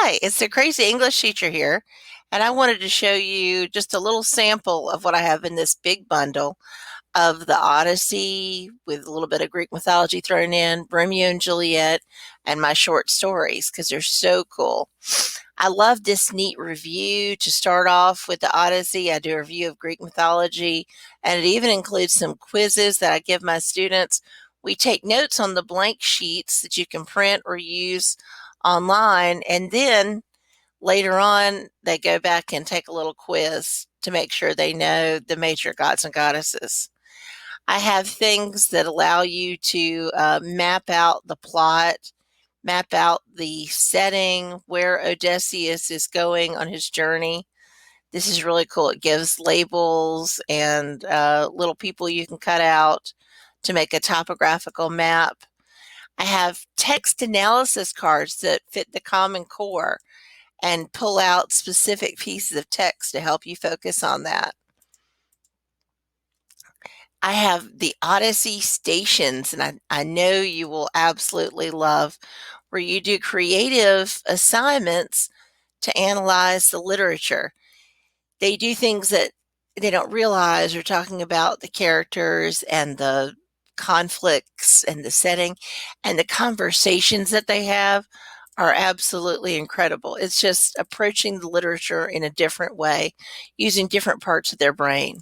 Hi, it's the crazy English teacher here, and I wanted to show you just a little sample of what I have in this big bundle of the Odyssey with a little bit of Greek mythology thrown in, Romeo and Juliet, and my short stories because they're so cool. I love this neat review to start off with the Odyssey. I do a review of Greek mythology, and it even includes some quizzes that I give my students. We take notes on the blank sheets that you can print or use online, and then later on, they go back and take a little quiz to make sure they know the major gods and goddesses. I have things that allow you to map out the plot, map out the setting, where Odysseus is going on his journey. This is really cool. It gives labels and little people you can cut out to make a topographical map. I have text analysis cards that fit the Common Core and pull out specific pieces of text to help you focus on that. I have the Odyssey Stations, and I know you will absolutely love, where you do creative assignments to analyze the literature. They do things that they don't realize. They're talking about the characters and the conflicts and the setting, and the conversations that they have are absolutely incredible. It's just approaching the literature in a different way, using different parts of their brain.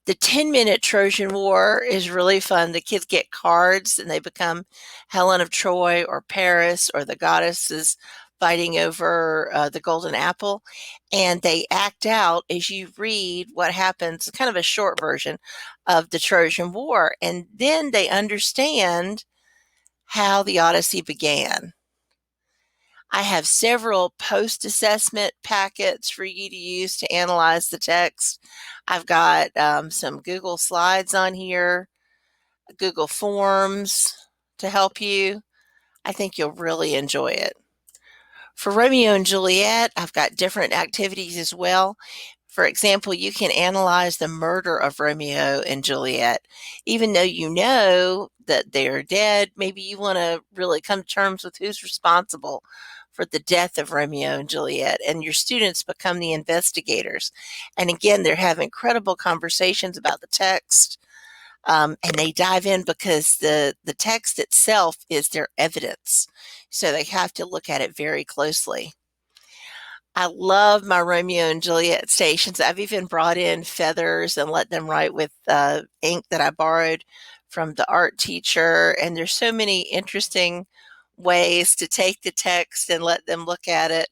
The 10-minute Trojan War is really fun. The kids get cards and they become Helen of Troy or Paris or the goddesses fighting over the golden apple. And they act out as you read what happens, kind of a short version of the Trojan War. And then they understand how the Odyssey began. I have several post-assessment packets for you to use to analyze the text. I've got some Google Slides on here, Google Forms to help you. I think you'll really enjoy it. For Romeo and Juliet, I've got different activities as well. For example, you can analyze the murder of Romeo and Juliet. Even though you know that they're dead, maybe you want to really come to terms with who's responsible for the death of Romeo and Juliet, and your students become the investigators. And again, they're having incredible conversations about the text, and they dive in because the text itself is their evidence. So they have to look at it very closely. I love my Romeo and Juliet stations. I've even brought in feathers and let them write with ink that I borrowed from the art teacher. And there's so many interesting ways to take the text and let them look at it.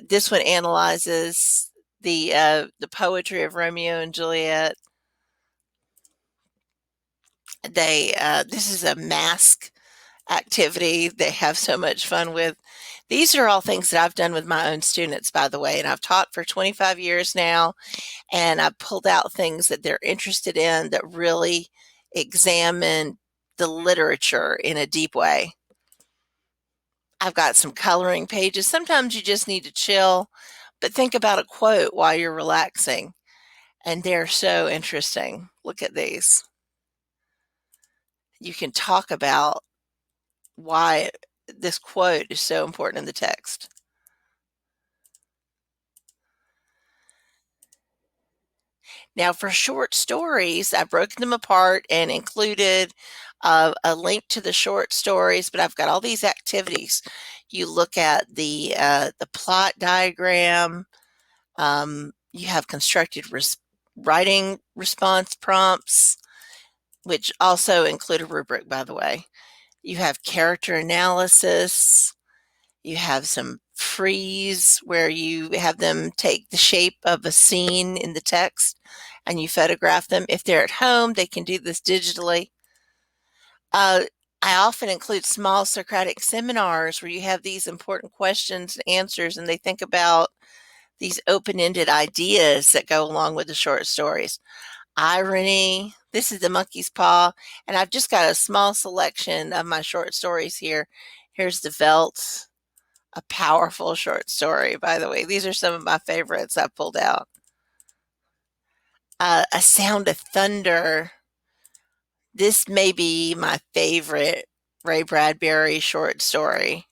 This one analyzes the poetry of Romeo and Juliet. This is a mask activity they have so much fun with. These are all things that I've done with my own students, by the way, and I've taught for 25 years now, and I've pulled out things that they're interested in that really examine the literature in a deep way. I've got some coloring pages. Sometimes you just need to chill, but think about a quote while you're relaxing, and they're so interesting. Look at these. You can talk about why this quote is so important in the text. Now, for short stories, I've broken them apart and included a link to the short stories, but I've got all these activities. You look at the plot diagram. You have constructed writing response prompts, which also include a rubric, by the way. You have character analysis. You have some freeze where you have them take the shape of a scene in the text and you photograph them. If they're at home, they can do this digitally. I often include small Socratic seminars where you have these important questions and answers, and they think about these open-ended ideas that go along with the short stories. Irony. This is the monkey's paw, and I've just got a small selection of my short stories here. Here's the Velt, a powerful short story, by the way. These are some of my favorites I pulled out. A Sound of Thunder. This may be my favorite Ray Bradbury short story.